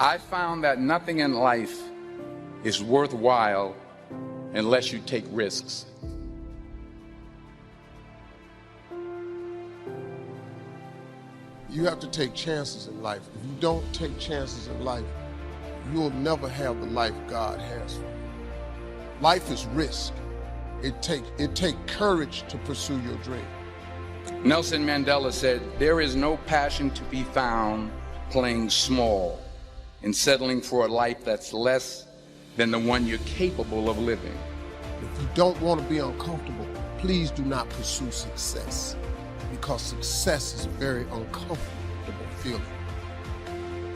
I found that nothing in life is worthwhile unless you take risks. You have to take chances in life. If you don't take chances in life, you'll never have the life God has for you. Life is risk. It takes courage to pursue your dream. Nelson Mandela said, "There is no passion to be found playing small and settling for a life that's less than the one you're capable of living." If you don't want to be uncomfortable, please do not pursue success, because success is a very uncomfortable feeling.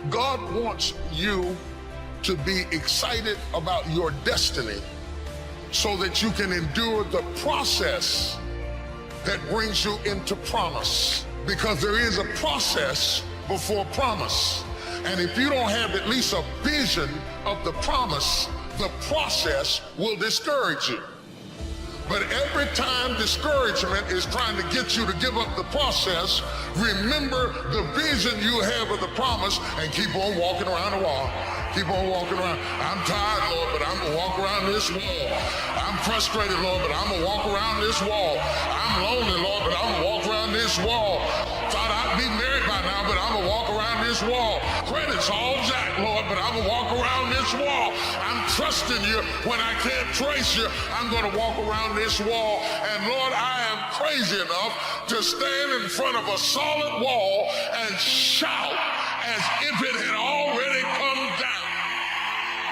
God wants you to be excited about your destiny so that you can endure the process that brings you into promise, because there is a process before promise. And if you don't have at least a vision of the promise, the process will discourage you. But every time discouragement is trying to get you to give up the process, remember the vision you have of the promise and keep on walking around the wall. Keep on walking around. I'm tired, Lord, but I'm going to walk around this wall. I'm frustrated, Lord, but I'm going to walk around this wall. I'm lonely, Lord, but I'm going to walk around this wall. Thought I'd be married by now, but I'm going to walk around this wall. Credit's all jacked, Lord, but I'm going to walk around this wall. I'm trusting you when I can't trace you. I'm going to walk around this wall. And Lord, I am crazy enough to stand in front of a solid wall and shout as if it had already come down.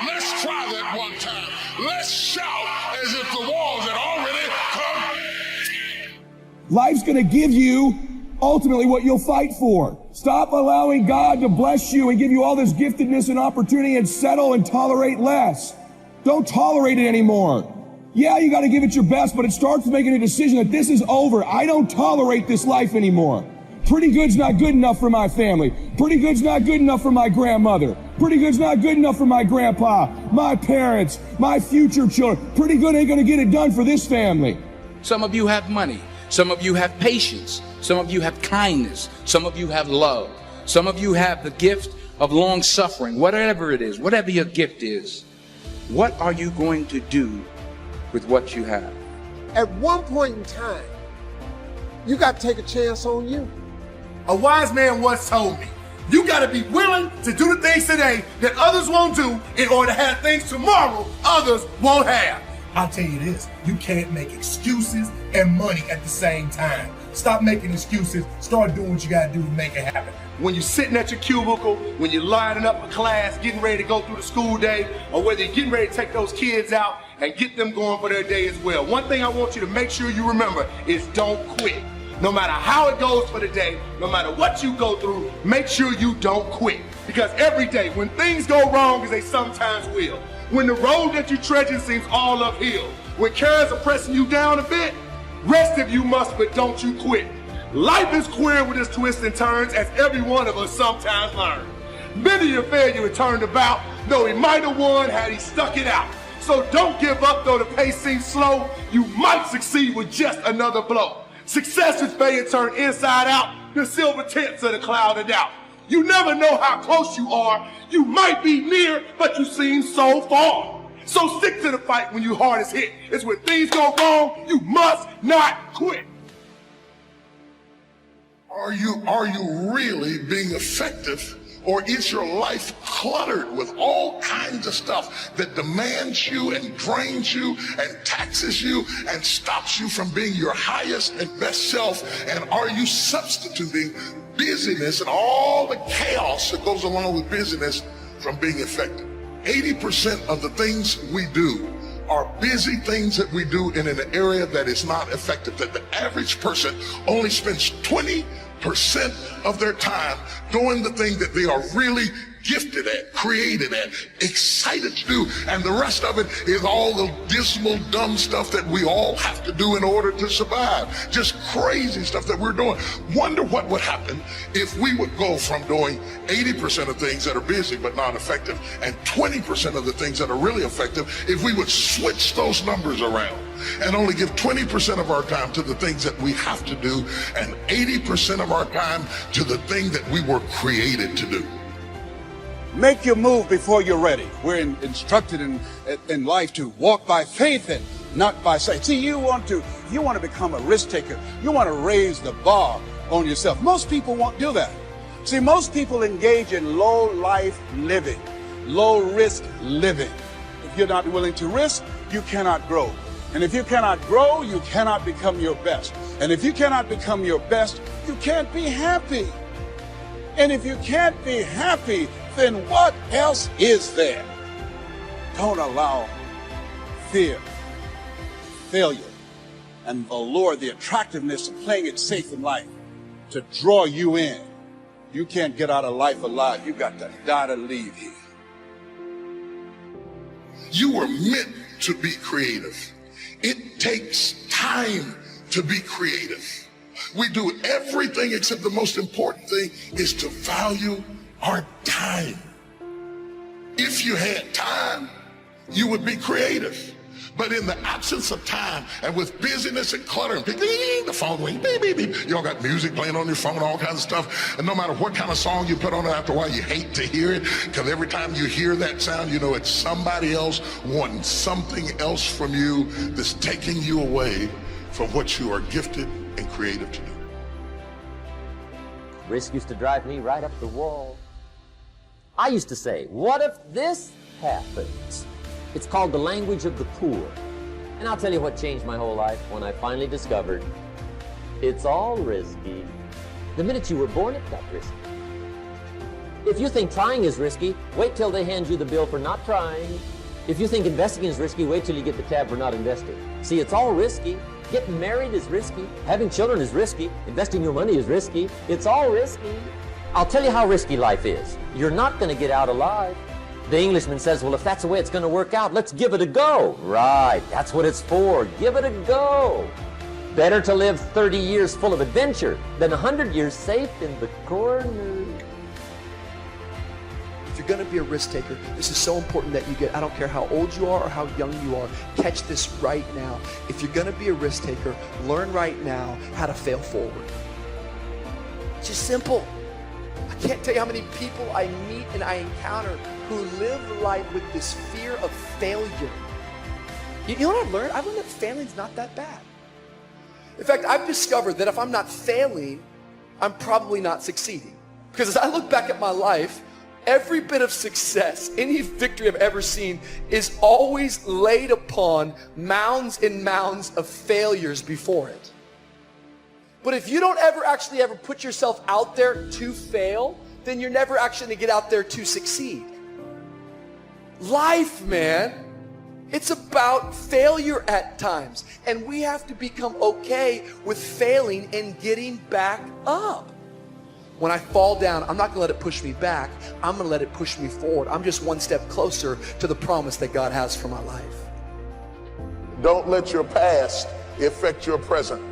Let's try that one time. Let's shout as if the walls had already come down. Life's going to give you ultimately what you'll fight for. Stop allowing God to bless you and give you all this giftedness and opportunity and settle and tolerate less. Don't tolerate it anymore. Yeah, you got to give it your best, but it starts with making a decision that this is over. I don't tolerate this life anymore. Pretty good's not good enough for my family. Pretty good's not good enough for my grandmother. Pretty good's not good enough for my grandpa, my parents, my future children. Pretty good ain't going to get it done for this family. Some of you have money. Some of you have patience. Some of you have kindness. Some of you have love. Some of you have the gift of long suffering. Whatever it is, whatever your gift is, what are you going to do with what you have? At one point in time, you got to take a chance on you. A wise man once told me, you got to be willing to do the things today that others won't do in order to have things tomorrow others won't have. I'll tell you this, you can't make excuses and money at the same time. Stop making excuses, start doing what you got to do to make it happen. When you're sitting at your cubicle, when you're lining up for class, getting ready to go through the school day, or whether you're getting ready to take those kids out and get them going for their day as well. One thing I want you to make sure you remember is don't quit. No matter how it goes for the day, no matter what you go through, make sure you don't quit. Because every day, when things go wrong, as they sometimes will, when the road that you're treading seems all uphill, when cares are pressing you down a bit, rest if you must, but don't you quit. Life is queer with its twists and turns, as every one of us sometimes learn. Many a failure turned about, though he might have won had he stuck it out. So don't give up, though the pace seems slow. You might succeed with just another blow. Success is failure turned inside out, the silver tints of the cloud of doubt. You never know how close you are. You might be near, but you seem so far. So stick to the fight when your heart is hit. It's when things go wrong, you must not quit. Are you really being effective, or is your life cluttered with all kinds of stuff that demands you and drains you and taxes you and stops you from being your highest and best self? And are you substituting busyness and all the chaos that goes along with busyness from being effective? 80% of the things we do are busy things that we do in an area that is not effective, that the average person only spends 20% of their time doing the thing that they are really gifted at, created at, excited to do, and the rest of it is all the dismal, dumb stuff that we all have to do in order to survive. Just crazy stuff that we're doing. Wonder what would happen if we would go from doing 80% of things that are busy but not effective, and 20% of the things that are really effective, if we would switch those numbers around and only give 20% of our time to the things that we have to do and 80% of our time to the thing that we were created to do. Make your move before you're ready. We're instructed in life to walk by faith and not by sight. See, you want to become a risk taker. You want to raise the bar on yourself. Most people won't do that. See, most people engage in low life living, low risk living. If you're not willing to risk, you cannot grow. And if you cannot grow, you cannot become your best. And if you cannot become your best, you can't be happy. And if you can't be happy, then what else is there? Don't allow fear, failure, and the allure, the attractiveness of playing it safe in life to draw you in. You can't get out of life alive. You got to die to leave here. You were meant to be creative. It takes time to be creative. We do everything except the most important thing is to value our time. If you had time, you would be creative. But in the absence of time and with busyness and clutter and the phone going beep, beep, beep, you all got music playing on your phone, all kinds of stuff. And no matter what kind of song you put on it, after a while you hate to hear it, because every time you hear that sound, you know it's somebody else wanting something else from you that's taking you away from what you are gifted and creative to do. Risk used to drive me right up the wall. I used to say, what if this happens? It's called the language of the poor. And I'll tell you what changed my whole life when I finally discovered it's all risky. The minute you were born, it got risky. If you think trying is risky, wait till they hand you the bill for not trying. If you think investing is risky, wait till you get the tab for not investing. See, it's all risky. Getting married is risky. Having children is risky. Investing your money is risky. It's all risky. I'll tell you how risky life is. You're not going to get out alive. The Englishman says, well, if that's the way it's going to work out, let's give it a go. Right, that's what it's for. Give it a go. Better to live 30 years full of adventure than 100 years safe in the corner. If you're going to be a risk taker, this is so important that you get, I don't care how old you are or how young you are, catch this right now. If you're going to be a risk taker, learn right now how to fail forward. It's just simple. I can't tell you how many people I meet and I encounter who live life with this fear of failure. You know what I've learned? I've learned that failing's not that bad. In fact, I've discovered that if I'm not failing, I'm probably not succeeding. Because as I look back at my life, every bit of success, any victory I've ever seen is always laid upon mounds and mounds of failures before it. But if you don't ever put yourself out there to fail, then you're never actually going to get out there to succeed. Life, man, it's about failure at times. And we have to become okay with failing and getting back up. When I fall down, I'm not going to let it push me back. I'm going to let it push me forward. I'm just one step closer to the promise that God has for my life. Don't let your past affect your present.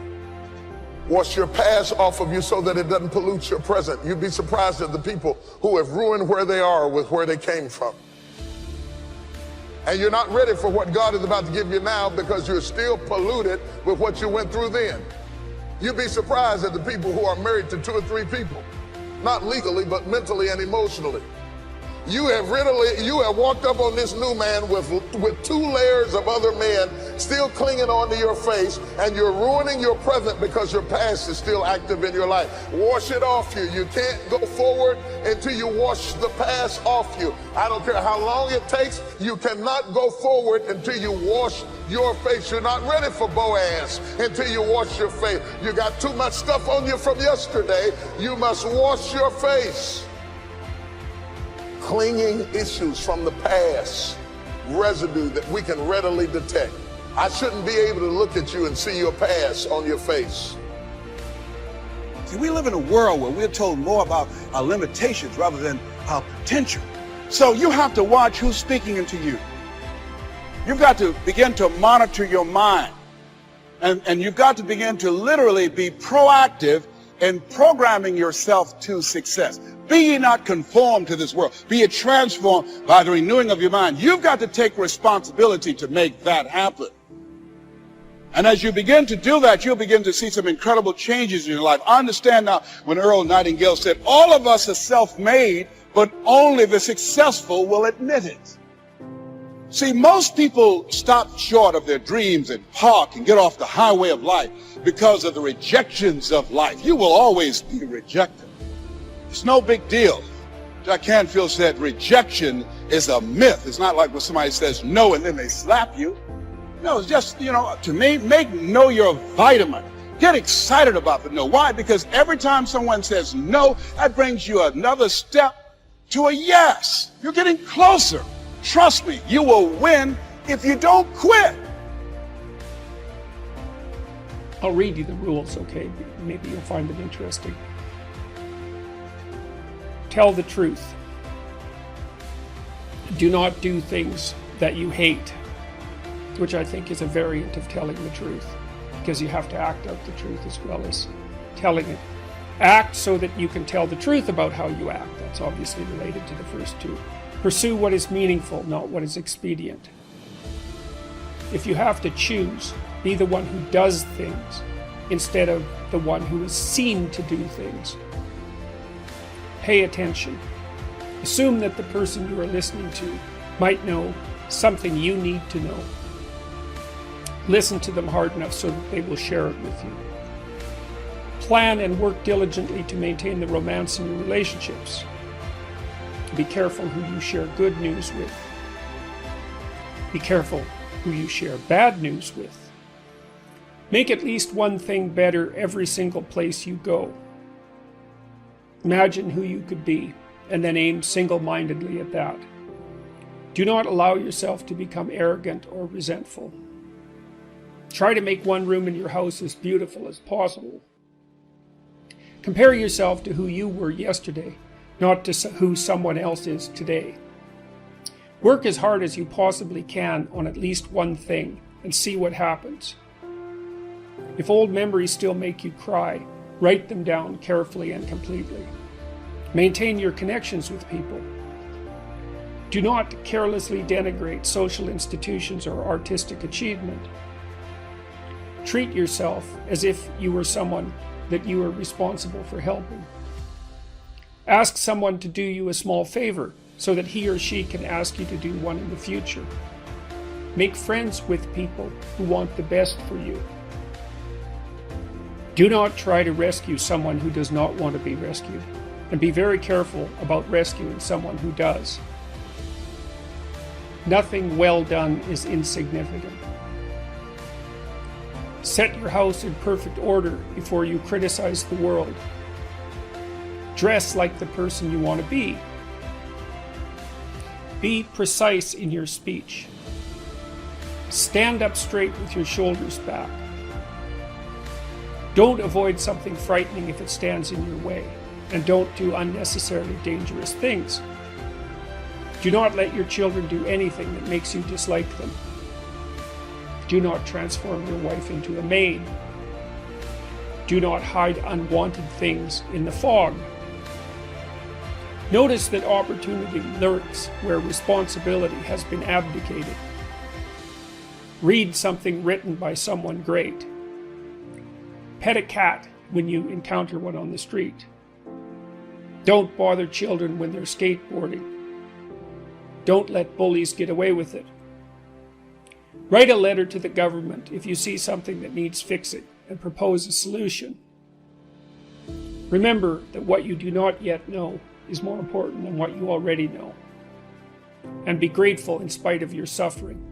Wash your past off of you so that it doesn't pollute your present. You'd be surprised at the people who have ruined where they are with where they came from. And you're not ready for what God is about to give you now because you're still polluted with what you went through then. You'd be surprised at the people who are married to 2 or 3 people, not legally, but mentally and emotionally. You have walked up on this new man with 2 layers of other men still clinging onto your face, and you're ruining your present because your past is still active in your life. Wash it off you. You can't go forward until you wash the past off you. I don't care how long it takes, you cannot go forward until you wash your face. You're not ready for Boaz until you wash your face. You got too much stuff on you from yesterday. You must wash your face. Clinging issues from the past, residue that we can readily detect. I shouldn't be able to look at you and see your past on your face. See, we live in a world where we're told more about our limitations rather than our potential. So you have to watch who's speaking into you. You've got to begin to monitor your mind. And you've got to begin to literally be proactive in programming yourself to success. Be ye not conformed to this world. Be ye transformed by the renewing of your mind. You've got to take responsibility to make that happen. And as you begin to do that, you'll begin to see some incredible changes in your life. I understand now when Earl Nightingale said, all of us are self-made, but only the successful will admit it. See, most people stop short of their dreams and park and get off the highway of life because of the rejections of life. You will always be rejected. It's no big deal. Jack Canfield said rejection is a myth. It's not like when somebody says no and then they slap you. No, it's just, to me, make no your vitamin. Get excited about the no. Why? Because every time someone says no, that brings you another step to a yes. You're getting closer. Trust me, you will win if you don't quit. I'll read you the rules, okay? Maybe you'll find them interesting. Tell the truth. Do not do things that you hate, which I think is a variant of telling the truth, because you have to act out the truth as well as telling it. Act so that you can tell the truth about how you act. That's obviously related to the first two. Pursue what is meaningful, not what is expedient. If you have to choose, be the one who does things instead of the one who is seen to do things. Pay attention. Assume that the person you are listening to might know something you need to know. Listen to them hard enough so that they will share it with you. Plan and work diligently to maintain the romance in your relationships. Be careful who you share good news with. Be careful who you share bad news with. Make at least one thing better every single place you go. Imagine who you could be, and then aim single-mindedly at that. Do not allow yourself to become arrogant or resentful. Try to make one room in your house as beautiful as possible. Compare yourself to who you were yesterday, not to who someone else is today. Work as hard as you possibly can on at least one thing and see what happens. If old memories still make you cry, write them down carefully and completely. Maintain your connections with people. Do not carelessly denigrate social institutions or artistic achievement. Treat yourself as if you were someone that you are responsible for helping. Ask someone to do you a small favor so that he or she can ask you to do one in the future. Make friends with people who want the best for you. Do not try to rescue someone who does not want to be rescued, and be very careful about rescuing someone who does. Nothing well done is insignificant. Set your house in perfect order before you criticize the world. Dress like the person you want to be. Be precise in your speech. Stand up straight with your shoulders back. Don't avoid something frightening if it stands in your way, and don't do unnecessarily dangerous things. Do not let your children do anything that makes you dislike them. Do not transform your wife into a maid. Do not hide unwanted things in the fog. Notice that opportunity lurks where responsibility has been abdicated. Read something written by someone great. Pet a cat when you encounter one on the street. Don't bother children when they're skateboarding. Don't let bullies get away with it. Write a letter to the government if you see something that needs fixing and propose a solution. Remember that what you do not yet know is more important than what you already know. And be grateful in spite of your suffering.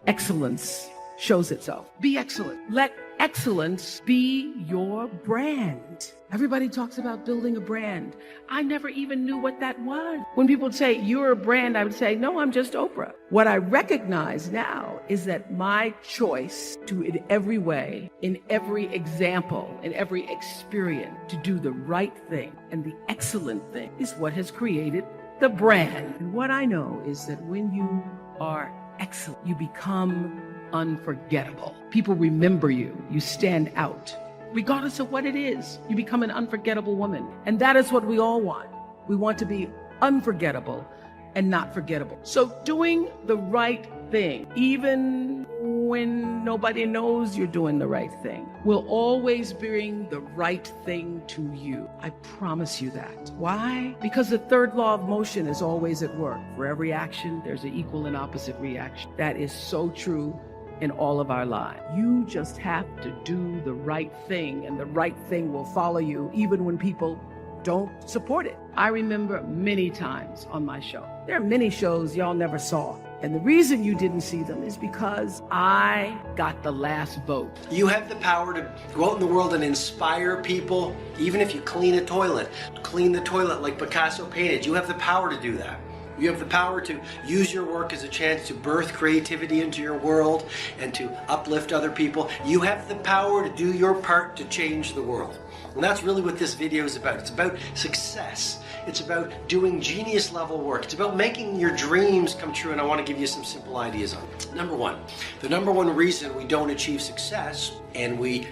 Excellence shows itself. Be excellent. Let excellence be your brand. Everybody talks about building a brand. I never even knew what that was. When people would say, you're a brand, I would say, no, I'm just Oprah. What I recognize now is that my choice to, in every way, in every example, in every experience, to do the right thing and the excellent thing is what has created the brand. And what I know is that when you are excellent, you become unforgettable. People remember you. You stand out. Regardless of what it is, you become an unforgettable woman. And that is what we all want. We want to be unforgettable and not forgettable. So doing the right thing, even when nobody knows you're doing the right thing, will always bring the right thing to you. I promise you that. Why? Because the third law of motion is always at work. For every action, there's an equal and opposite reaction. That is so true in all of our lives. You just have to do the right thing, and the right thing will follow you even when people don't support it. I remember many times on my show. There are many shows y'all never saw. And the reason you didn't see them is because I got the last vote. You have the power to go out in the world and inspire people, even if you clean a toilet. Clean the toilet like Picasso painted. You have the power to do that. You have the power to use your work as a chance to birth creativity into your world and to uplift other people. You have the power to do your part to change the world. And that's really what this video is about. It's about success. It's about doing genius level work. It's about making your dreams come true, and I want to give you some simple ideas on it. Number one, the number one reason we don't achieve success and we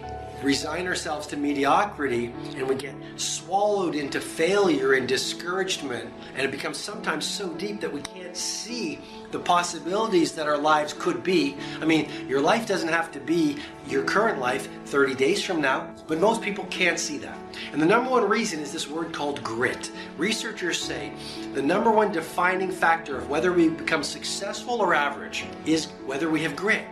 resign ourselves to mediocrity and we get swallowed into failure and discouragement, and it becomes sometimes so deep that we can't see the possibilities that our lives could be. I mean, your life doesn't have to be your current life 30 days from now, but most people can't see that. And the number one reason is this word called grit. Researchers say the number one defining factor of whether we become successful or average is whether we have grit.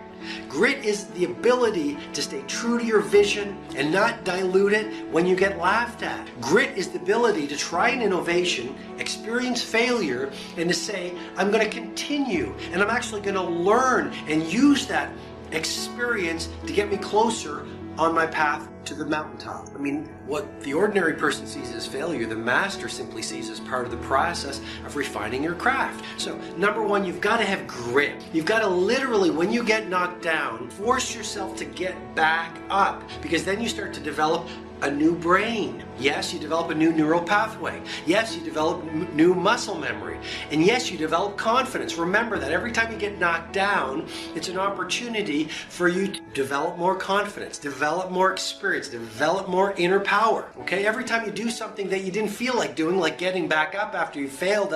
Grit is the ability to stay true to your vision and not dilute it when you get laughed at. Grit is the ability to try an innovation, experience failure, and to say, I'm going to continue, and I'm actually going to learn and use that experience to get me closer on my path to the mountaintop. I mean, what the ordinary person sees as failure, the master simply sees as part of the process of refining your craft. So, number one, you've got to have grit. You've got to literally, when you get knocked down, force yourself to get back up, because then you start to develop a new brain. Yes, you develop a new neural pathway. Yes, you develop new muscle memory. And yes, you develop confidence. Remember that every time you get knocked down, it's an opportunity for you to develop more confidence, develop more experience, develop more inner power. Okay? Every time you do something that you didn't feel like doing, like getting back up after you failed,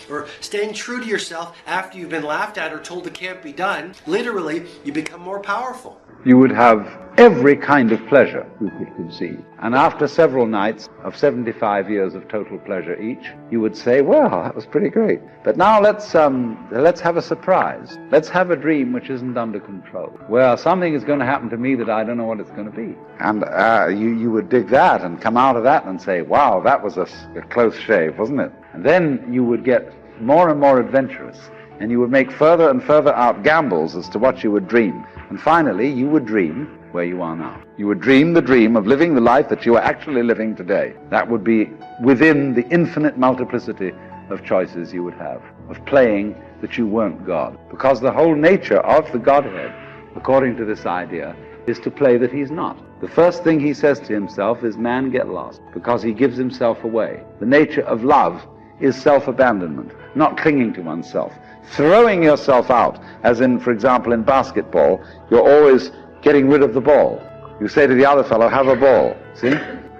or staying true to yourself after you've been laughed at or told it can't be done, literally, you become more powerful. You would have every kind of pleasure you could conceive. And after several nights of 75 years of total pleasure each, you would say, well, that was pretty great. But now let's have a surprise. Let's have a dream which isn't under control. Well, something is going to happen to me that I don't know what it's going to be. And you would dig that and come out of that and say, wow, that was a close shave, wasn't it? And then you would get more and more adventurous, and you would make further and further out gambles as to what you would dream. And finally, you would dream where you are now. You would dream the dream of living the life that you are actually living today. That would be within the infinite multiplicity of choices you would have, of playing that you weren't God. Because the whole nature of the Godhead, according to this idea, is to play that he's not. The first thing he says to himself is, man, get lost, because he gives himself away. The nature of love is self-abandonment, not clinging to oneself. Throwing yourself out, as in, for example, in basketball, you're always getting rid of the ball. You say to the other fellow, have a ball, see?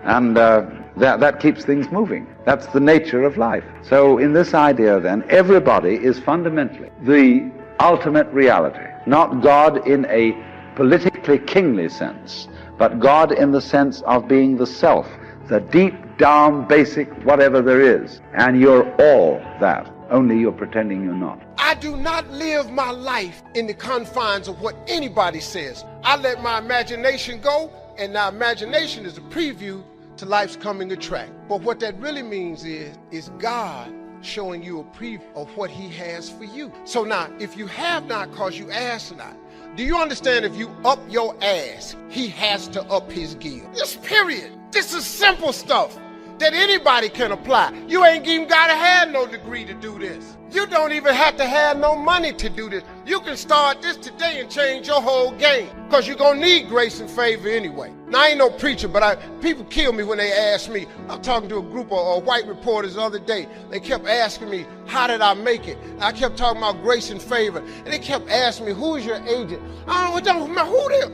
And that keeps things moving. That's the nature of life. So in this idea, then, everybody is fundamentally the ultimate reality. Not God in a politically kingly sense, but God in the sense of being the self, the deep down basic whatever there is. And you're all that. Only you're pretending you're not. I do not live my life in the confines of what anybody says. I let my imagination go, and now imagination is a preview to life's coming a track. But what that really means is God showing you a preview of what he has for you. So now, if you have not, cause you ask not, Do you understand if you up your ass, he has to up his gear? Just period. This is simple stuff that anybody can apply. You ain't even gotta have no degree to do this. You don't even have to have no money to do this. You can start this today and change your whole game, because you're gonna need grace and favor anyway. Now, I ain't no preacher, but people kill me when they ask me. I was talking to a group of white reporters the other day. They kept asking me, how did I make it? I kept talking about grace and favor, and they kept asking me, who is your agent? I don't know,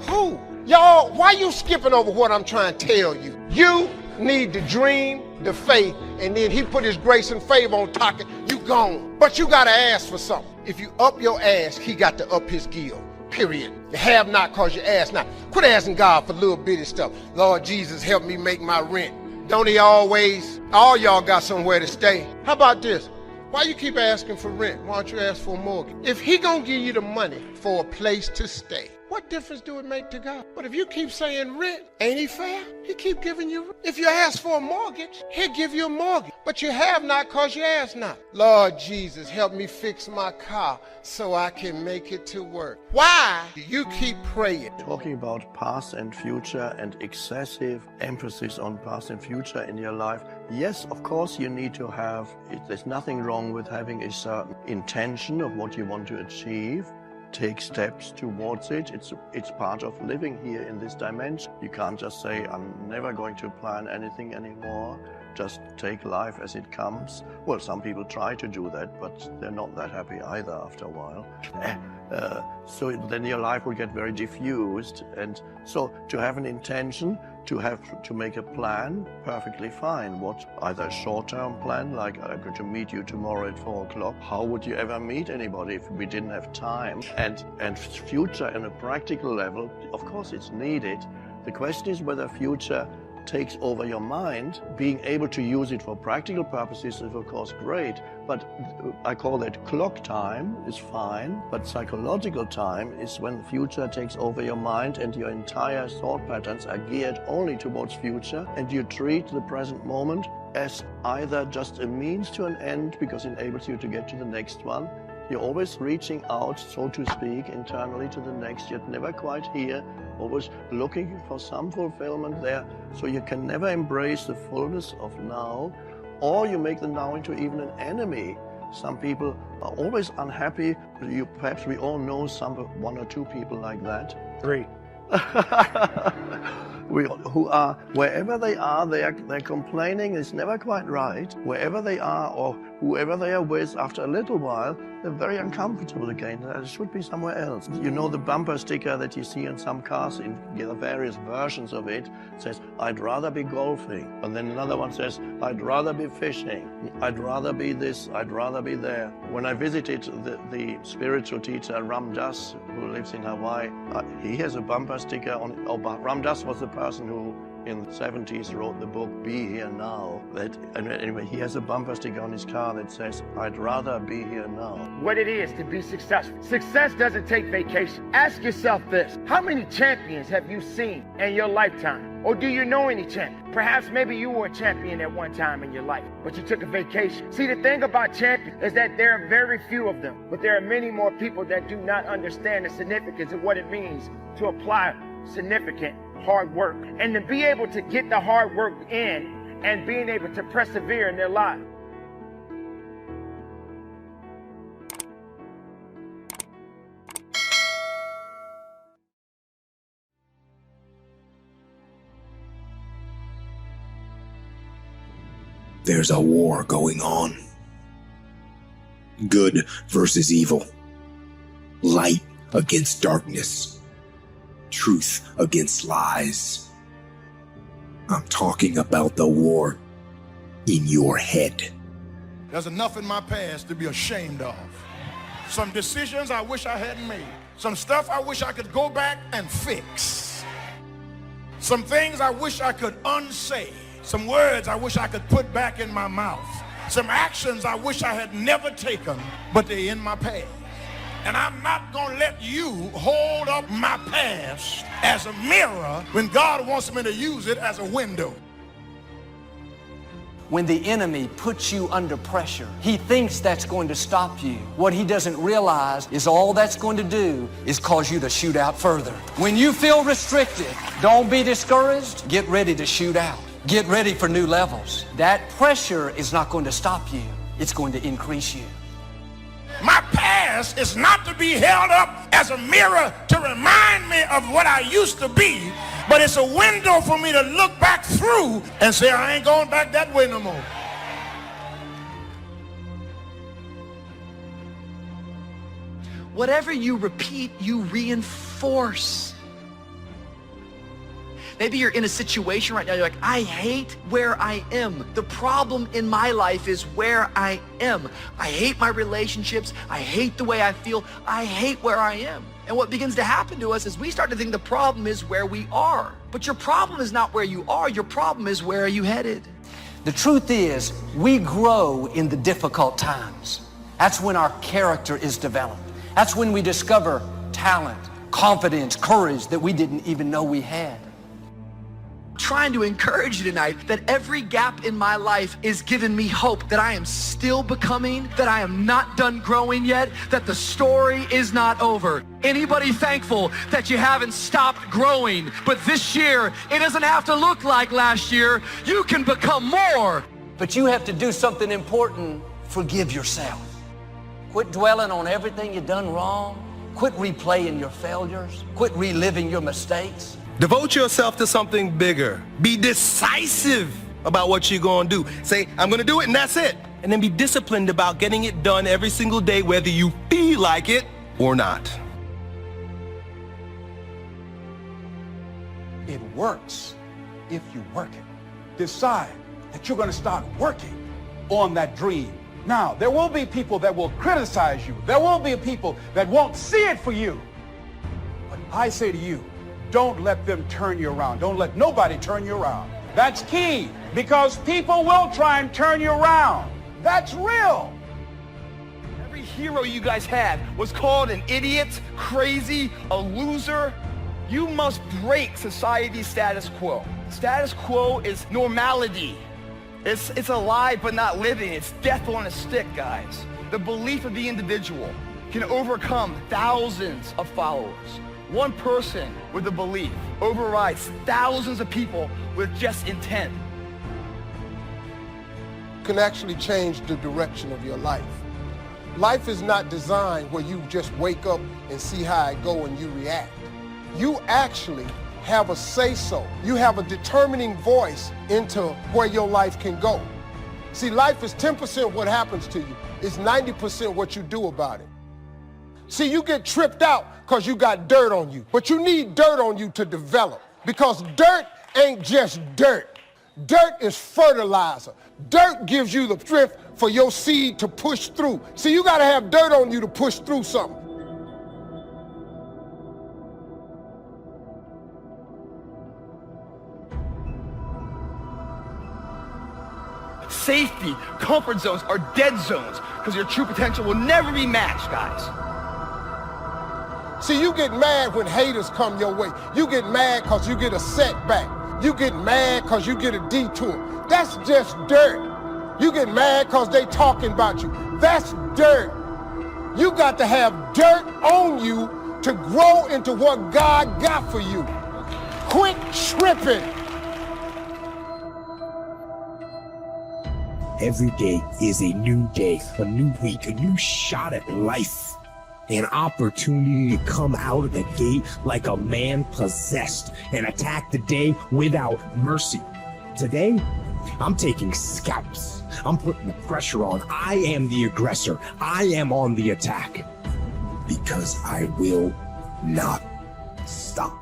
who? Y'all, why you skipping over what I'm trying to tell you? You need the dream, the faith, and then he put his grace and favor on top of it, you gone. But you gotta ask for something. If you up your ass, he got to up his gear, period. You have not cause you ask not. Quit asking God for little bitty stuff. Lord Jesus, help me make my rent. Don't he always? All y'all got somewhere to stay. How about this? Why you keep asking for rent? Why don't you ask for a mortgage? If he gonna give you the money for a place to stay, what difference do it make to God? But if you keep saying rent, ain't he fair? He keep giving you rent. If you ask for a mortgage, he'll give you a mortgage. But you have not cause you ask not. Lord Jesus, help me fix my car so I can make it to work. Why do you keep praying? Talking about past and future and excessive emphasis on past and future in your life. Yes, of course you need to have, there's nothing wrong with having a certain intention of what you want to achieve. Take steps towards it. It's part of living here in this dimension. You can't just say, I'm never going to plan anything anymore. Just take life as it comes. Well, some people try to do that, but they're not that happy either after a while. So then your life will get very diffused. And so to have an intention, to make a plan, perfectly fine. What, either a short-term plan, like I'm going to meet you tomorrow at 4 o'clock. How would you ever meet anybody if we didn't have time? And future on a practical level, of course it's needed. The question is whether future takes over your mind. Being able to use it for practical purposes is of course great, but I call that clock time is fine, but psychological time is when the future takes over your mind and your entire thought patterns are geared only towards future, and you treat the present moment as either just a means to an end because it enables you to get to the next one. You're always reaching out, so to speak, internally to the next, yet never quite here, always looking for some fulfillment there, so you can never embrace the fullness of now, or you make the now into even an enemy. Some people are always unhappy. Perhaps we all know one or two people like that. 3. Who are, wherever they are, they're complaining. It's never quite right. Wherever they are or whoever they are with, after a little while, they're very uncomfortable again. It should be somewhere else. You know the bumper sticker that you see in some cars, in the various versions of it, says, I'd rather be golfing. And then another one says, I'd rather be fishing. I'd rather be this, I'd rather be there. When I visited the spiritual teacher, Ram Dass, who lives in Hawaii, he has a bumper sticker on it. Ram Dass was the person who in the 70s wrote the book Be Here Now. Anyway, he has a bumper sticker on his car that says, I'd rather be here now. What it is to be successful. Success doesn't take vacation. Ask yourself this: how many champions have you seen in your lifetime? Or do you know any champions? Perhaps maybe you were a champion at one time in your life, but you took a vacation. See, the thing about champions is that there are very few of them, but there are many more people that do not understand the significance of what it means to apply significant hard work, and to be able to get the hard work in and being able to persevere in their lives. There's a war going on. Good versus evil. Light against darkness. Truth against lies. I'm talking about the war in your head. There's enough in my past to be ashamed of. Some decisions I wish I hadn't made. Some stuff I wish I could go back and fix. Some things I wish I could unsay. Some words I wish I could put back in my mouth. Some actions I wish I had never taken, but they're in my past. And I'm not going to let you hold up my past as a mirror when God wants me to use it as a window. When the enemy puts you under pressure, he thinks that's going to stop you. What he doesn't realize is all that's going to do is cause you to shoot out further. When you feel restricted, don't be discouraged. Get ready to shoot out. Get ready for new levels. That pressure is not going to stop you. It's going to increase you. My past is not to be held up as a mirror to remind me of what I used to be, but it's a window for me to look back through and say, I ain't going back that way no more. Whatever you repeat, you reinforce. Maybe you're in a situation right now, you're like, I hate where I am. The problem in my life is where I am. I hate my relationships. I hate the way I feel. I hate where I am. And what begins to happen to us is we start to think the problem is where we are. But your problem is not where you are. Your problem is where are you headed? The truth is, we grow in the difficult times. That's when our character is developed. That's when we discover talent, confidence, courage that we didn't even know we had. Trying to encourage you tonight that every gap in my life is giving me hope that I am still becoming, that I am not done growing yet, that the story is not over. Anybody thankful that you haven't stopped growing? But this year, it doesn't have to look like last year. You can become more. But you have to do something important. Forgive yourself. Quit dwelling on everything you've done wrong. Quit replaying your failures. Quit reliving your mistakes. Devote yourself to something bigger. Be decisive about what you're going to do. Say, I'm going to do it, and that's it. And then be disciplined about getting it done every single day, whether you feel like it or not. It works if you work it. Decide that you're going to start working on that dream. Now, there will be people that will criticize you. There will be people that won't see it for you. But I say to you, don't let them turn you around. Don't let nobody turn you around. That's key, because people will try and turn you around. That's real. Every hero you guys had was called an idiot, crazy, a loser. You must break society's status quo. Status quo is normality. It's alive but not living. It's death on a stick, guys. The belief of the individual can overcome thousands of followers. One person with a belief overrides thousands of people with just intent. You can actually change the direction of your life. Life is not designed where you just wake up and see how it go and you react. You actually have a say-so. You have a determining voice into where your life can go. See, life is 10% what happens to you. It's 90% what you do about it. See, you get tripped out because you got dirt on you. But you need dirt on you to develop, because dirt ain't just dirt. Dirt is fertilizer. Dirt gives you the strength for your seed to push through. See, you got to have dirt on you to push through something. Safety, comfort zones are dead zones because your true potential will never be matched, guys. See, you get mad when haters come your way. You get mad because you get a setback. You get mad because you get a detour. That's just dirt. You get mad because they talking about you. That's dirt. You got to have dirt on you to grow into what God got for you. Quit tripping. Every day is a new day, a new week, a new shot at life. An opportunity to come out of the gate like a man possessed and attack the day without mercy. Today, I'm taking scalps. I'm putting the pressure on. I am the aggressor. I am on the attack. Because I will not stop.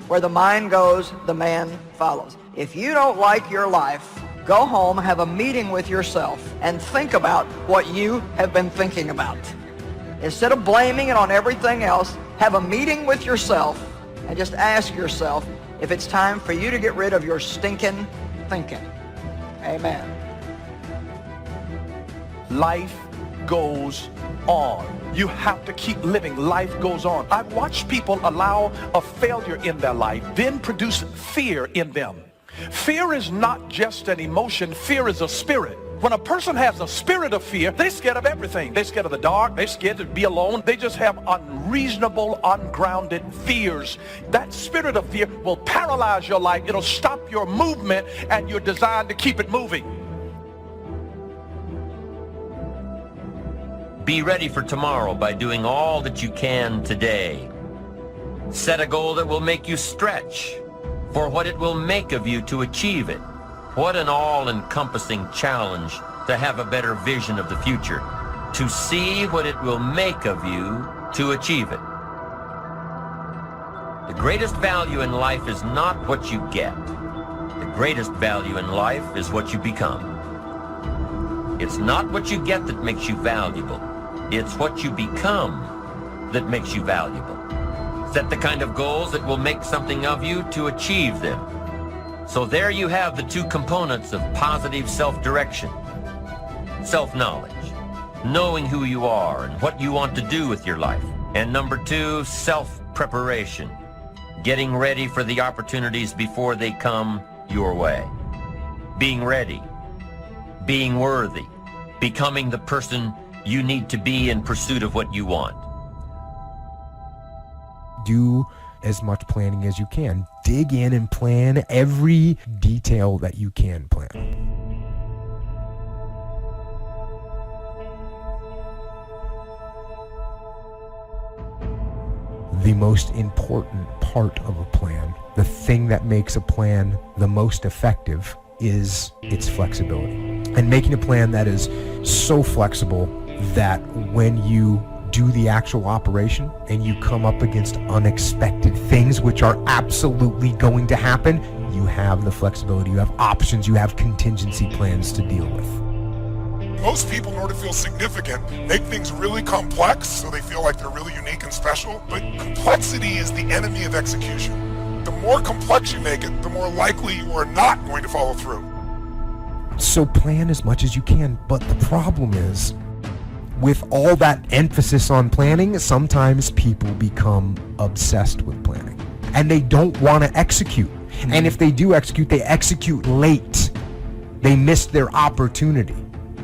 Where the mind goes, the man follows. If you don't like your life, go home, have a meeting with yourself, and think about what you have been thinking about. Instead of blaming it on everything else, have a meeting with yourself and just ask yourself if it's time for you to get rid of your stinking thinking. Amen. Life goes on. You have to keep living. Life goes on. I've watched people allow a failure in their life, then produce fear in them. Fear is not just an emotion. Fear is a spirit. When a person has a spirit of fear, they're scared of everything. They're scared of the dark. They're scared to be alone. They just have unreasonable, ungrounded fears. That spirit of fear will paralyze your life. It'll stop your movement, and you're designed to keep it moving. Be ready for tomorrow by doing all that you can today. Set a goal that will make you stretch for what it will make of you to achieve it. What an all-encompassing challenge to have a better vision of the future, to see what it will make of you to achieve it. The greatest value in life is not what you get. The greatest value in life is what you become. It's not what you get that makes you valuable. It's what you become that makes you valuable. Set the kind of goals that will make something of you to achieve them. So there you have the two components of positive self-direction. Self-knowledge, knowing who you are and what you want to do with your life. And number two, self-preparation, getting ready for the opportunities before they come your way. Being ready, being worthy, becoming the person you need to be in pursuit of what you want. Do as much planning as you can. Dig in and plan every detail that you can plan. The most important part of a plan, the thing that makes a plan the most effective, is its flexibility. And making a plan that is so flexible that when you do the actual operation and you come up against unexpected things, which are absolutely going to happen, you have the flexibility, you have options, you have contingency plans to deal with. Most people, in order to feel significant, make things really complex so they feel like they're really unique and special, but complexity is the enemy of execution. The more complex you make it, the more likely you are not going to follow through. So plan as much as you can, but the problem is, with all that emphasis on planning, sometimes people become obsessed with planning and they don't want to execute. And if they do execute, they execute late. They miss their opportunity.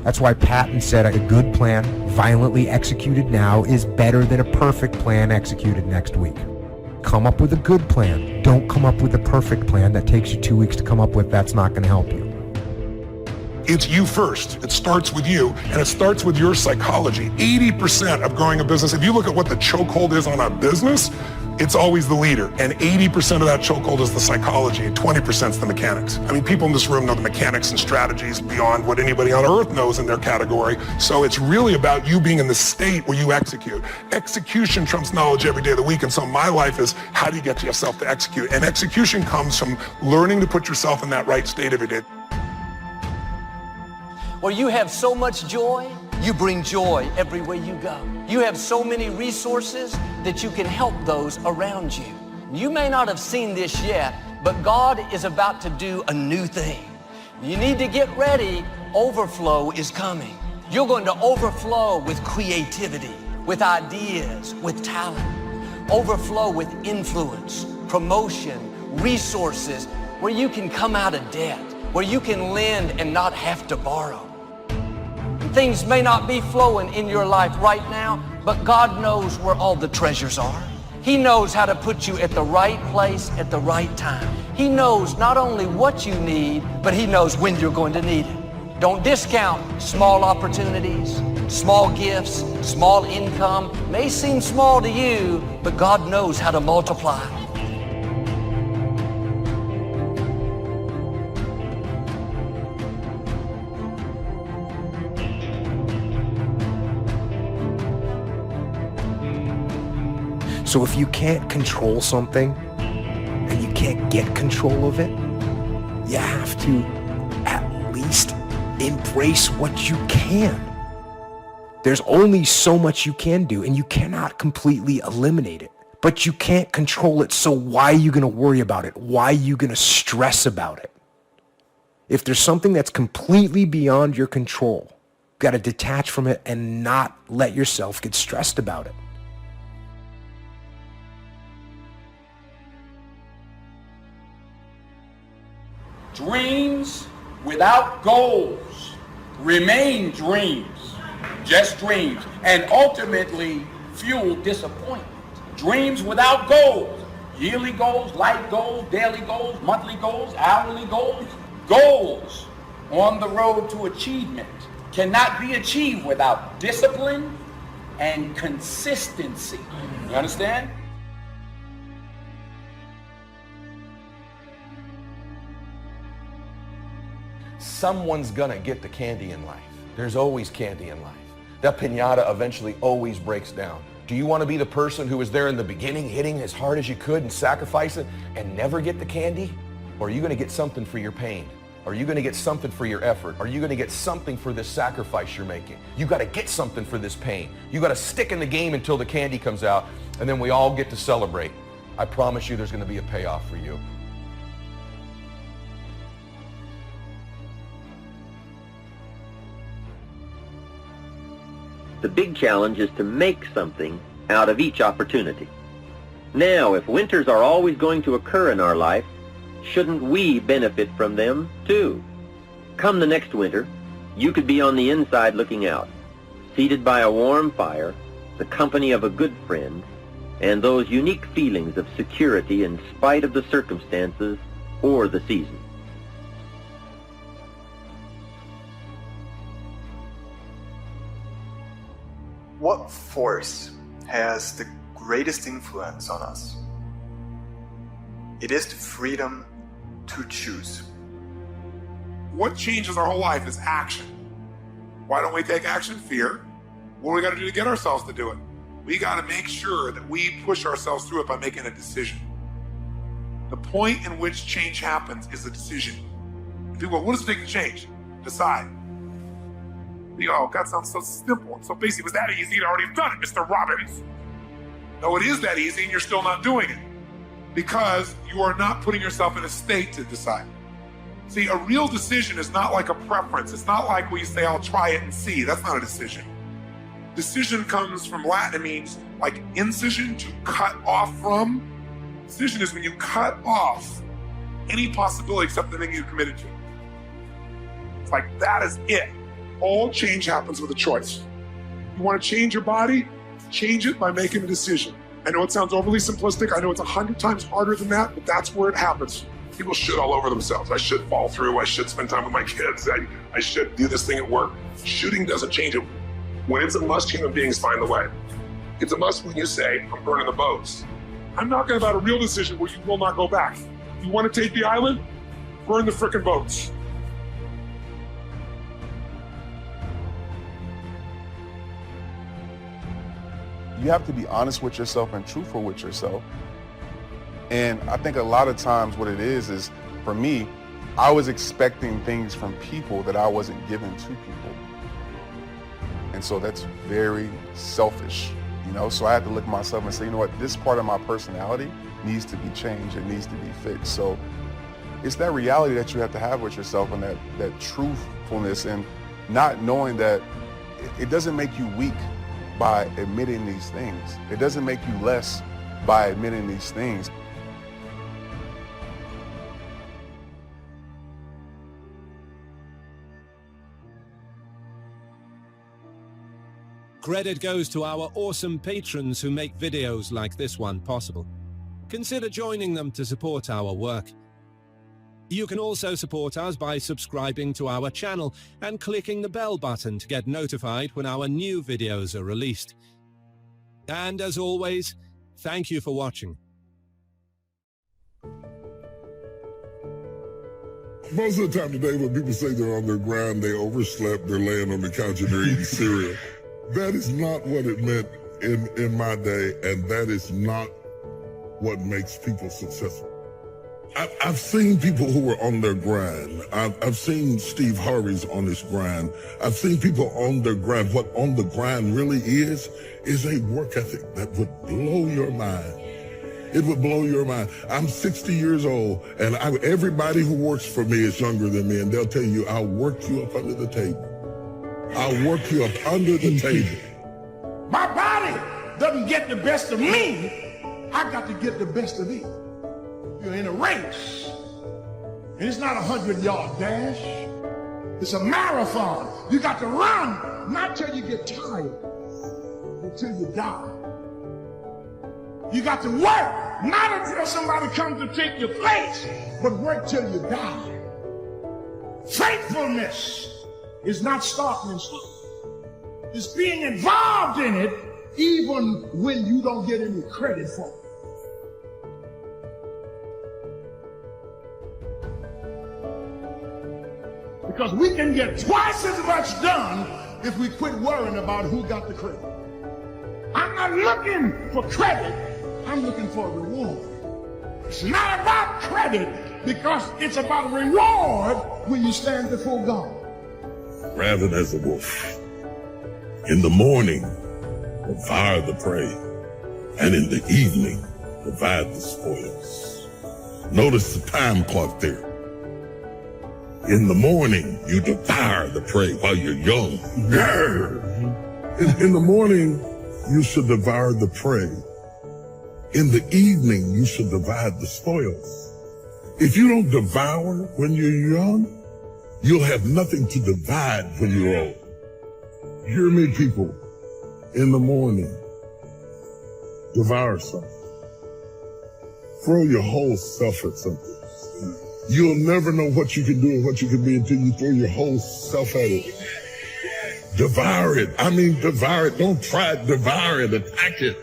That's why Patton said a good plan, violently executed now, is better than a perfect plan executed next week. Come up with a good plan. Don't come up with a perfect plan that takes you 2 weeks to come up with. That's not going to help you. It's you first. It starts with you, and it starts with your psychology. 80% of growing a business, if you look at what the chokehold is on a business, it's always the leader. And 80% of that chokehold is the psychology, and 20% is the mechanics. I mean, people in this room know the mechanics and strategies beyond what anybody on earth knows in their category. So it's really about you being in the state where you execute. Execution trumps knowledge every day of the week, and so my life is, how do you get yourself to execute? And execution comes from learning to put yourself in that right state every day. Where you have so much joy, you bring joy everywhere you go. You have so many resources that you can help those around you. You may not have seen this yet, but God is about to do a new thing. You need to get ready. Overflow is coming. You're going to overflow with creativity, with ideas, with talent. Overflow with influence, promotion, resources, where you can come out of debt, where you can lend and not have to borrow. Things may not be flowing in your life right now, but God knows where all the treasures are. He knows how to put you at the right place at the right time. He knows not only what you need, but He knows when you're going to need it. Don't discount small opportunities, small gifts, small income. May seem small to you, but God knows how to multiply. So if you can't control something and you can't get control of it, you have to at least embrace what you can. There's only so much you can do, and you cannot completely eliminate it. But you can't control it, so why are you going to worry about it? Why are you going to stress about it? If there's something that's completely beyond your control, You got to detach from it and not let yourself get stressed about it. Dreams without goals remain dreams, just dreams, and ultimately fuel disappointment. Dreams without goals, yearly goals, life goals, daily goals, monthly goals, hourly goals, goals on the road to achievement cannot be achieved without discipline and consistency. You understand? Someone's gonna get the candy in life. There's always candy in life. That piñata eventually always breaks down. Do you want to be the person who was there in the beginning, hitting as hard as you could and sacrificing and never get the candy? Or are you gonna get something for your pain? Are you gonna get something for your effort? Are you gonna get something for this sacrifice you're making? You gotta get something for this pain. You gotta stick in the game until the candy comes out, and then we all get to celebrate. I promise you there's gonna be a payoff for you. The big challenge is to make something out of each opportunity. Now, if winters are always going to occur in our life, shouldn't we benefit from them too? Come the next winter, you could be on the inside looking out, seated by a warm fire, the company of a good friend, and those unique feelings of security in spite of the circumstances or the season. What force has the greatest influence on us? It is the freedom to choose. What changes our whole life is action. Why don't we take action? Fear. What do we got to do to get ourselves to do it? We got to make sure that we push ourselves through it by making a decision. The point in which change happens is a decision. People go, what does it take to change? Decide. You go, that sounds so simple. So basically, it was that easy, you'd already done it, Mr. Robbins. No, it is that easy and you're still not doing it because you are not putting yourself in a state to decide. See, a real decision is not like a preference. It's not like we say, I'll try it and see. That's not a decision. Decision comes from Latin. It means like incision, to cut off from. Decision is when you cut off any possibility except the thing you committed to. It's like, that is it. All change happens with a choice. You want to change your body? Change it by making a decision. I know it sounds overly simplistic. I know it's 100 times harder than that, but that's where it happens. People shit all over themselves. I should fall through. I should spend time with my kids. I should do this thing at work. Shooting doesn't change it. When it's a must, human beings find the way. It's a must when you say, I'm burning the boats. I'm talking about a real decision where you will not go back. You want to take the island? Burn the frickin' boats. You have to be honest with yourself and truthful with yourself. And I think a lot of times what it is for me, I was expecting things from people that I wasn't giving to people. And so that's very selfish, you know? So I had to look at myself and say, you know what, this part of my personality needs to be changed, it needs to be fixed. So it's that reality that you have to have with yourself and that truthfulness, and not knowing that it doesn't make you weak by admitting these things. It doesn't make you less by admitting these things. Credit goes to our awesome patrons who make videos like this one possible. Consider joining them to support our work. You can also support us by subscribing to our channel and clicking the bell button to get notified when our new videos are released. And as always, thank you for watching. Most of the time today when people say they're on their grind, they overslept, they're laying on the couch and they're eating cereal. That is not what it meant in my day, and that is not what makes people successful. I've seen people who were on their grind. I've seen Steve Harvey's on his grind. I've seen people on their grind. What on the grind really is a work ethic that would blow your mind. It would blow your mind. I'm 60 years old, and everybody who works for me is younger than me, and they'll tell you, I'll work you up under the table. I'll work you up under the table. My body doesn't get the best of me. I got to get the best of it. You're in a race. And it's not a 100-yard dash. It's a marathon. You got to run, not till you get tired, but till you die. You got to work, not until somebody comes to take your place, but work till you die. Faithfulness is not starting and stopping. It's being involved in it even when you don't get any credit for it. Because we can get twice as much done if we quit worrying about who got the credit. I'm not looking for credit, I'm looking for a reward. It's not about credit because it's about reward when you stand before God. Raven as a wolf. In the morning, devour the prey, and in the evening, divide the spoils. Notice the time clock there. In the morning, you devour the prey while you're young. In the morning, you should devour the prey. In the evening, you should divide the spoils. If you don't devour when you're young, you'll have nothing to divide when you're old. Hear me, people. In the morning, devour something. Throw your whole self at something. You'll never know what you can do and what you can be until you throw your whole self at it. Devour it. I mean, devour it. Don't try it. Devour it. Attack it.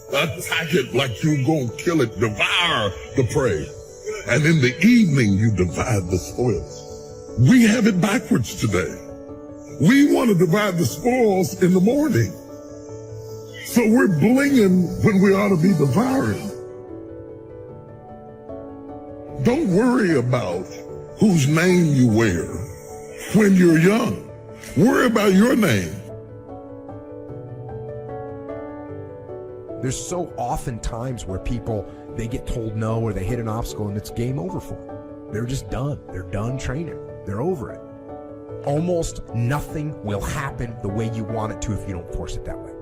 Attack it like you're going to kill it. Devour the prey. And in the evening, you divide the spoils. We have it backwards today. We want to divide the spoils in the morning. So we're blinging when we ought to be devouring. Don't worry about whose name you wear when you're young. Worry about your name. There's so often times where people, they get told no or they hit an obstacle and it's game over for them. They're just done. They're done training. They're over it. Almost nothing will happen the way you want it to if you don't force it that way.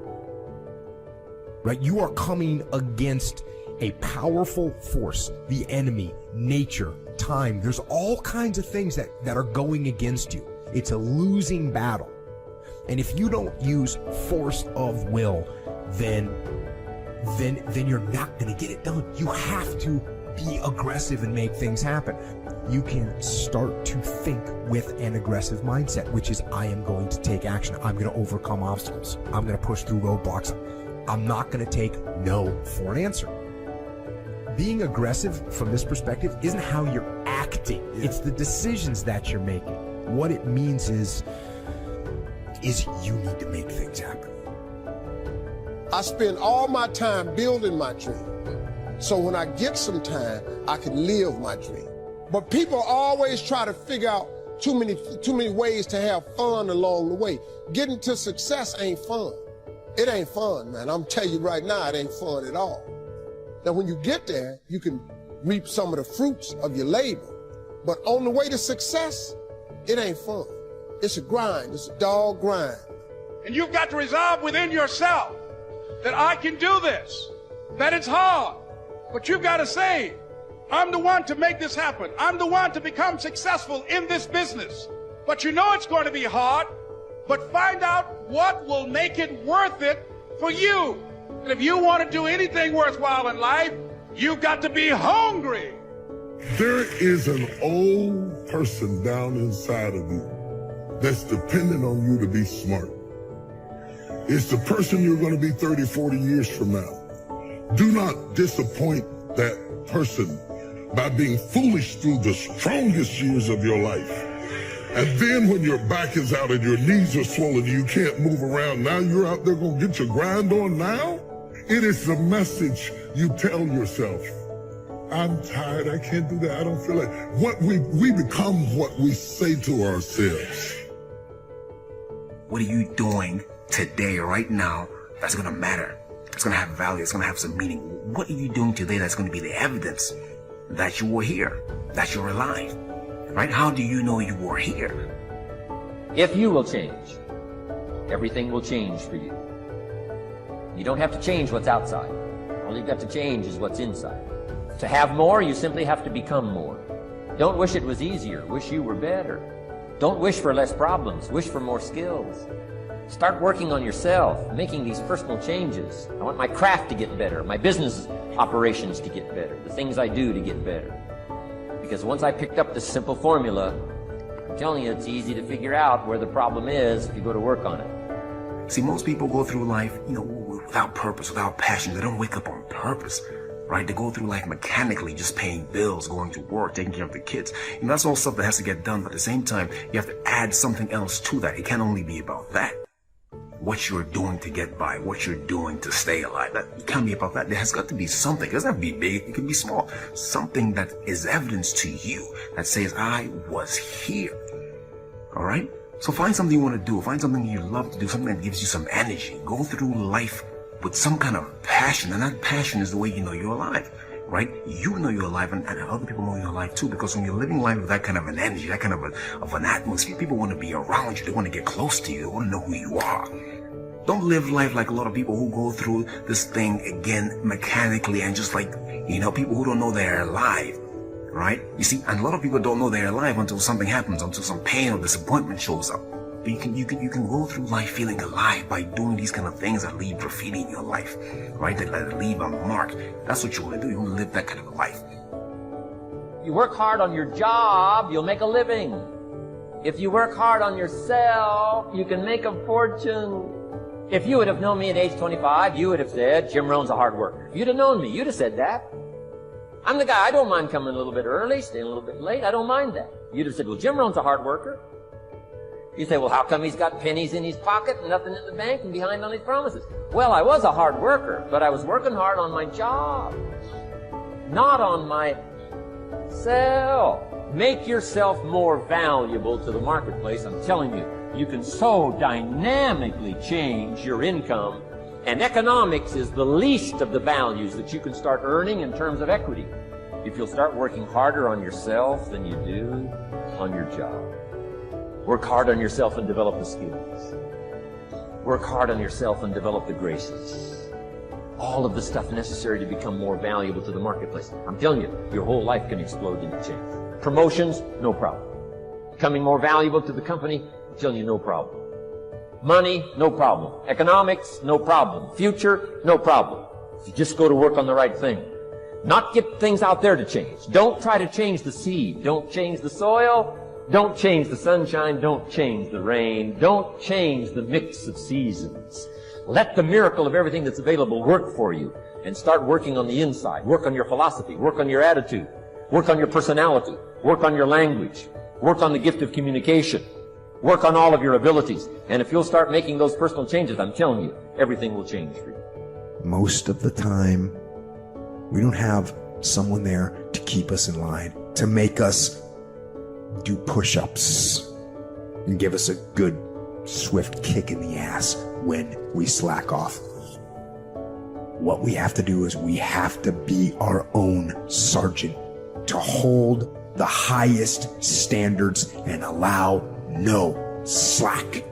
Right? You are coming against a powerful force, the enemy, nature, time. There's all kinds of things that are going against you. It's a losing battle. And if you don't use force of will, then you're not going to get it done. You have to be aggressive and make things happen. You can start to think with an aggressive mindset, which is I am going to take action. I'm going to overcome obstacles. I'm going to push through roadblocks. I'm not going to take no for an answer. Being aggressive from this perspective isn't how you're acting. It's the decisions that you're making. What it means is you need to make things happen. I spend all my time building my dream. So when I get some time, I can live my dream. But people always try to figure out too many ways to have fun along the way. Getting to success ain't fun. It ain't fun, man. I'm telling you right now, it ain't fun at all. Now, when you get there, you can reap some of the fruits of your labor. But on the way to success, it ain't fun. It's a grind. It's a dog grind. And you've got to resolve within yourself that I can do this, that it's hard. But you've got to say, I'm the one to make this happen. I'm the one to become successful in this business. But you know it's going to be hard, but find out what will make it worth it for you. And if you want to do anything worthwhile in life, you've got to be hungry. There is an old person down inside of you that's dependent on you to be smart. It's the person you're going to be 30, 40 years from now. Do not disappoint that person by being foolish through the strongest years of your life. And then when your back is out and your knees are swollen, you can't move around. Now you're out there going to get your grind on now? It is the message you tell yourself. I'm tired, I can't do that, I don't feel like. What we become what we say to ourselves. What are you doing today, right now, that's going to matter? It's going to have value, it's going to have some meaning. What are you doing today that's going to be the evidence that you were here, that you're alive, right? How do you know you were here? If you will change, everything will change for you. You don't have to change what's outside. All you've got to change is what's inside. To have more, you simply have to become more. Don't wish it was easier. Wish you were better. Don't wish for less problems. Wish for more skills. Start working on yourself, making these personal changes. I want my craft to get better, my business operations to get better, the things I do to get better. Because once I picked up this simple formula, I'm telling you, it's easy to figure out where the problem is if you go to work on it. See, most people go through life, without purpose, without passion. They don't wake up on purpose, right? They go through life mechanically, just paying bills, going to work, taking care of the kids. That's all stuff that has to get done. But at the same time, you have to add something else to that. It can't only be about that. What you're doing to get by, what you're doing to stay alive. It can't be about that. There has got to be something. It doesn't have to be big. It can be small. Something that is evidence to you that says, I was here. All right? So find something you want to do. Find something you love to do, something that gives you some energy. Go through life with some kind of passion. And that passion is the way you know you're alive, right? You know you're alive, and other people know you're alive too. Because when you're living life with that kind of an energy, that kind of an atmosphere, people want to be around you. They want to get close to you. They want to know who you are. Don't live life like a lot of people who go through this thing again mechanically and just like, people who don't know they're alive, right? You see, and a lot of people don't know they're alive until something happens, until some pain or disappointment shows up. But you can go through life feeling alive by doing these kind of things that leave graffiti in your life, right? That leave a mark. That's what you want to do. You want to live that kind of a life. You work hard on your job, you'll make a living. If you work hard on yourself, you can make a fortune. If you would have known me at age 25, you would have said, Jim Rohn's a hard worker. If you'd have known me, you'd have said that. I'm the guy, I don't mind coming a little bit early, staying a little bit late, I don't mind that. You'd have said, well, Jim Rohn's a hard worker. You say, well, how come he's got pennies in his pocket and nothing in the bank and behind on his promises? Well, I was a hard worker, but I was working hard on my job, not on myself. Make yourself more valuable to the marketplace. I'm telling you, you can so dynamically change your income, and economics is the least of the values that you can start earning in terms of equity if you'll start working harder on yourself than you do on your job. Work hard on yourself and develop the skills. Work hard on yourself and develop the graces. All of the stuff necessary to become more valuable to the marketplace. I'm telling you, your whole life can explode into change. Promotions, no problem. Becoming more valuable to the company, I'm telling you, no problem. Money, no problem. Economics, no problem. Future, no problem. If you just go to work on the right thing. Not get things out there to change. Don't try to change the seed. Don't change the soil. Don't change the sunshine. Don't change the rain. Don't change the mix of seasons. Let the miracle of everything that's available work for you, and start working on the inside. Work on your philosophy. Work on your attitude. Work on your personality. Work on your language. Work on the gift of communication. Work on all of your abilities. And if you'll start making those personal changes, I'm telling you, everything will change for you. Most of the time, we don't have someone there to keep us in line, to make us do push-ups and give us a good, swift kick in the ass when we slack off. What we have to do is we have to be our own sergeant, to hold the highest standards and allow no slack.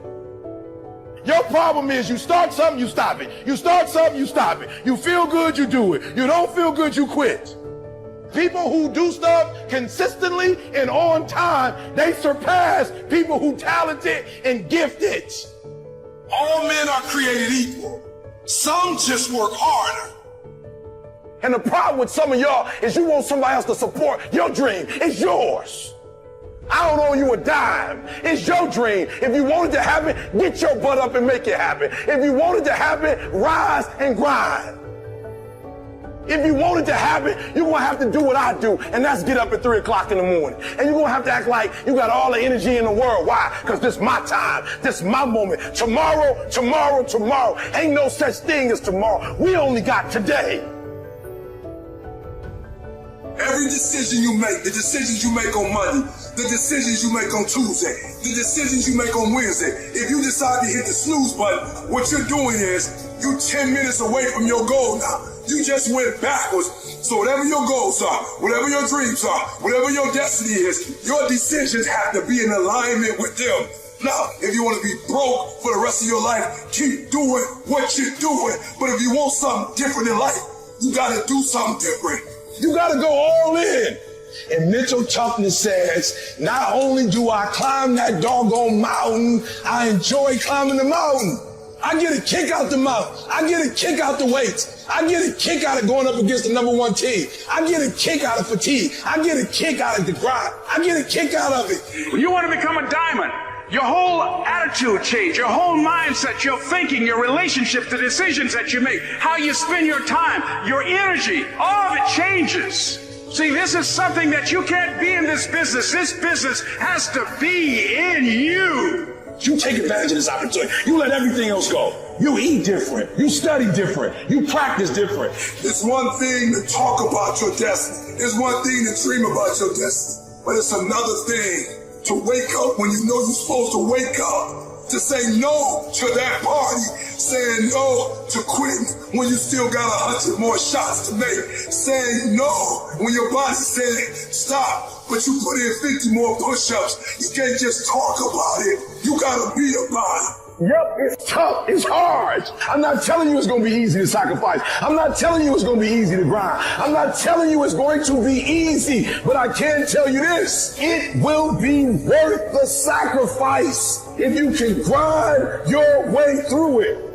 Your problem is you start something, you stop it. You start something, you stop it. You feel good, you do it. You don't feel good, you quit. People who do stuff consistently and on time, they surpass people who talented and gifted. All men are created equal. Some just work harder. And the problem with some of y'all is you want somebody else to support your dream. It's yours. I don't owe you a dime. It's your dream. If you want it to happen, get your butt up and make it happen. If you want it to happen, rise and grind. If you want it to happen, you're going to have to do what I do, and that's get up at 3 o'clock in the morning. And you're going to have to act like you got all the energy in the world. Why? Because this is my time. This is my moment. Tomorrow. Ain't no such thing as tomorrow. We only got today. Every decision you make, the decisions you make on Monday, the decisions you make on Tuesday, the decisions you make on Wednesday, if you decide to hit the snooze button, what you're doing is you're 10 minutes away from your goal now. You just went backwards. So whatever your goals are, whatever your dreams are, whatever your destiny is, your decisions have to be in alignment with them. Now, if you want to be broke for the rest of your life, keep doing what you're doing. But if you want something different in life, you got to do something different. You got to go all in. And mental toughness says, not only do I climb that doggone mountain, I enjoy climbing the mountain. I get a kick out the mountain. I get a kick out the weights. I get a kick out of going up against the number one team. I get a kick out of fatigue. I get a kick out of the grind. I get a kick out of it. When you want to become a diamond, your whole attitude change, your whole mindset, your thinking, your relationships, the decisions that you make, how you spend your time, your energy, all of it changes. See, this is something that you can't be in this business. This business has to be in you. You take advantage of this opportunity. You let everything else go. You eat different. You study different. You practice different. It's one thing to talk about your destiny. It's one thing to dream about your destiny. But it's another thing to wake up when you know you're supposed to wake up. To say no to that party, saying no to quitting when you still got 100 more shots to make, saying no when your body's saying stop, but you put in 50 more push-ups. You can't just talk about it. You gotta be about it. Yep, it's tough. It's hard. I'm not telling you it's going to be easy to sacrifice. I'm not telling you it's going to be easy to grind. I'm not telling you it's going to be easy. But I can tell you this. It will be worth the sacrifice if you can grind your way through it.